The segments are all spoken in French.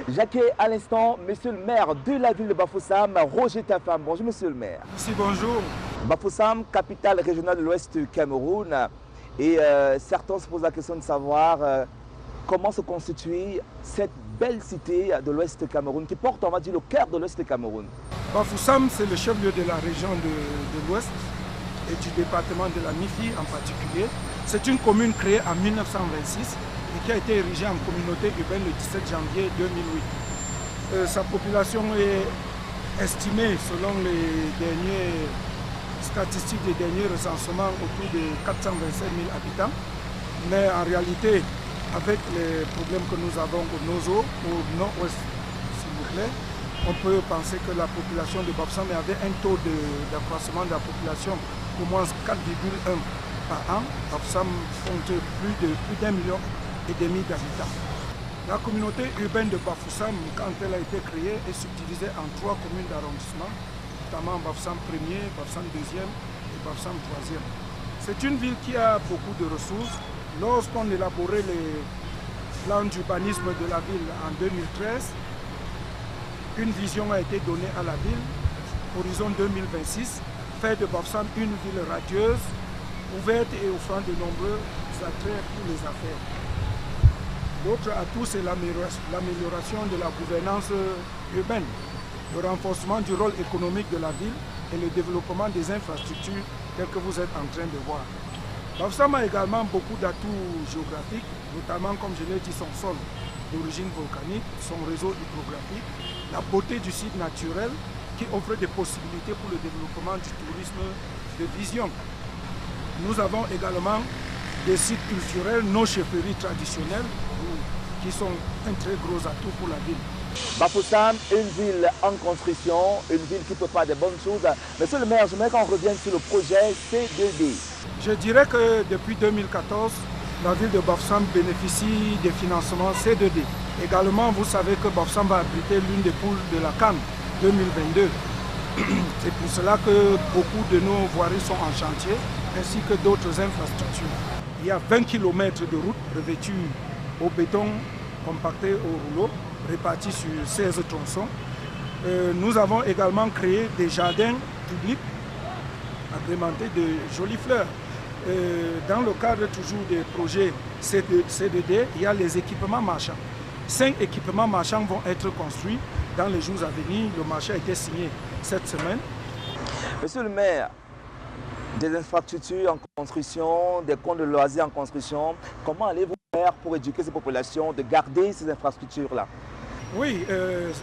J'accueille à l'instant monsieur le maire de la ville de Bafoussam, Roger Tafam. Bonjour monsieur le maire. Ici, bonjour. Bafoussam, capitale régionale de l'Ouest du Cameroun. Et certains se posent la question de savoir comment se constitue cette belle cité de l'Ouest du Cameroun qui porte, on va dire, le cœur de l'Ouest du Cameroun. Bafoussam, c'est le chef-lieu de la région de l'Ouest et du département de la Mifi en particulier. C'est une commune créée en 1926 et qui a été érigée en communauté urbaine le 17 janvier 2008. Sa population est estimée, selon les dernières statistiques des derniers recensements, autour de 427 000 habitants. Mais en réalité, avec les problèmes que nous avons au Nozo, au nord-ouest, s'il vous plaît, on peut penser que la population de Bafoussam avait un taux d'accroissement de la population au moins 4,1 par an. Bafoussam compte plus d'1,5 million d'habitants. La communauté urbaine de Bafoussam, quand elle a été créée, est subdivisée en 3 communes d'arrondissement, notamment Bafoussam 1er, Bafoussam 2e et Bafoussam 3e. C'est une ville qui a beaucoup de ressources. Lorsqu'on élaborait les plans d'urbanisme de la ville en 2013, une vision a été donnée à la ville, horizon 2026, faire de Bafoussam une ville radieuse, ouverte et offrant de nombreux attraits pour les affaires. L'autre atout, c'est l'amélioration de la gouvernance urbaine, le renforcement du rôle économique de la ville et le développement des infrastructures telles que vous êtes en train de voir. Bafoussam a également beaucoup d'atouts géographiques, notamment, comme je l'ai dit, son sol d'origine volcanique, son réseau hydrographique, la beauté du site naturel qui offre des possibilités pour le développement du tourisme de vision. Nous avons également des sites culturels, nos chefferies traditionnelles, qui sont un très gros atout pour la ville. Bafoussam, une ville en construction, une ville qui peut faire des bonnes choses. Monsieur le maire, j'aimerais qu'on revienne sur le projet C2D. Je dirais que depuis 2014, la ville de Bafoussam bénéficie des financements C2D. Également, vous savez que Bafoussam va abriter l'une des poules de la CAN 2022. C'est pour cela que beaucoup de nos voiries sont en chantier, ainsi que d'autres infrastructures. Il y a 20 km de routes revêtues au béton compacté au rouleau, répartis sur 16 tronçons. Nous avons également créé des jardins publics agrémentés de jolies fleurs. Dans le cadre toujours des projets C2D, il y a les équipements marchands. 5 équipements marchands vont être construits dans les jours à venir. Le marché a été signé cette semaine. Monsieur le maire, des infrastructures en construction, des comptes de loisirs en construction, comment allez-vous faire pour éduquer ces populations de garder ces infrastructures-là? Oui,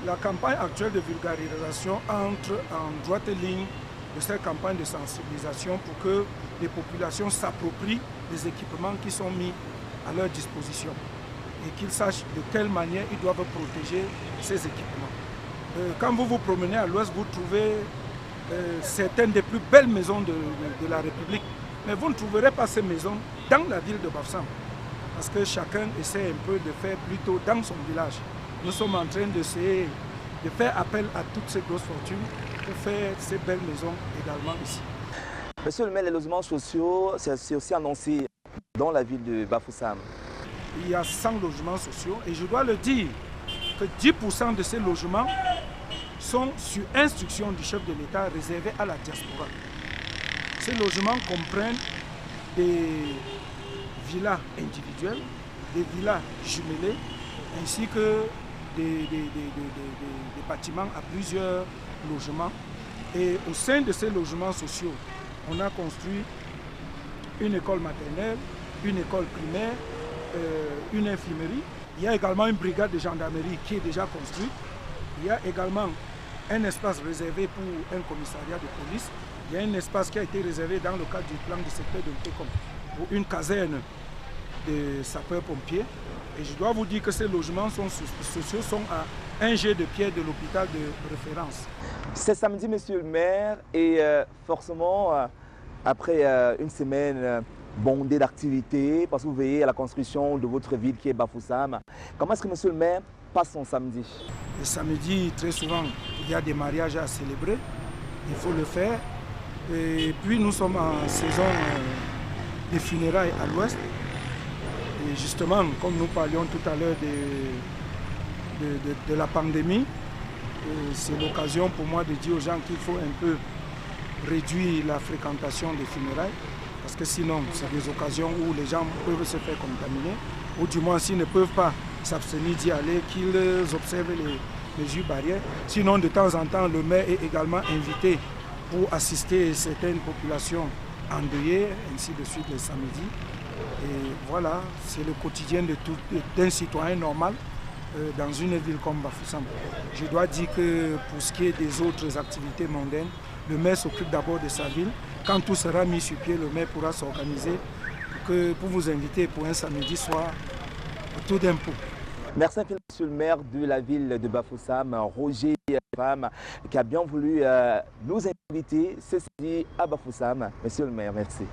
la campagne actuelle de vulgarisation entre en droite ligne de cette campagne de sensibilisation pour que les populations s'approprient les équipements qui sont mis à leur disposition et qu'ils sachent de quelle manière ils doivent protéger ces équipements. Quand vous vous promenez à l'ouest, vous trouvez certaines des plus belles maisons de la République, mais vous ne trouverez pas ces maisons dans la ville de Bafoussam parce que chacun essaie un peu de faire plutôt dans son village. Nous sommes en train d'essayer de faire appel à toutes ces grosses fortunes pour faire ces belles maisons également ici. Monsieur le maire, les logements sociaux, c'est aussi annoncé dans la ville de Bafoussam. Il y a 100 logements sociaux et je dois le dire que 10% de ces logements sont sur instruction du chef de l'État réservés à la diaspora. Ces logements comprennent des villas individuelles, des villas jumelées, ainsi que des bâtiments à plusieurs logements. Et au sein de ces logements sociaux, on a construit une école maternelle, une école primaire, une infirmerie. Il y a également une brigade de gendarmerie qui est déjà construite. Il y a également un espace réservé pour un commissariat de police. Il y a un espace qui a été réservé dans le cadre du plan du secteur de Ntékom pour une caserne de sapeurs-pompiers. Et je dois vous dire que ces logements sociaux sont à 1 jet de pierre de l'hôpital de référence. C'est samedi, monsieur le maire, et forcément, après une semaine bondée d'activités, parce que vous veillez à la construction de votre ville qui est Bafoussam, comment est-ce que monsieur le maire passe son samedi? Le samedi, très souvent, il y a des mariages à célébrer, il faut le faire. Et puis nous sommes en saison des funérailles à l'ouest. Et justement, comme nous parlions tout à l'heure de la pandémie. C'est l'occasion pour moi de dire aux gens qu'il faut un peu réduire la fréquentation des funérailles, parce que sinon, c'est des occasions où les gens peuvent se faire contaminer, ou du moins s'ils ne peuvent pas s'abstenir d'y aller, qu'ils observent les mesures barrières. Sinon, de temps en temps, le maire est également invité pour assister certaines populations endeuillées, ainsi de suite le samedi. Et voilà, c'est le quotidien d'un citoyen normal dans une ville comme Bafoussam. Je dois dire que pour ce qui est des autres activités mondaines, le maire s'occupe d'abord de sa ville. Quand tout sera mis sur pied, le maire pourra s'organiser pour vous inviter pour un samedi soir autour d'un pot. Merci infiniment, monsieur le maire de la ville de Bafoussam, Roger Fam, qui a bien voulu nous inviter ce samedi à Bafoussam. Monsieur le maire, merci.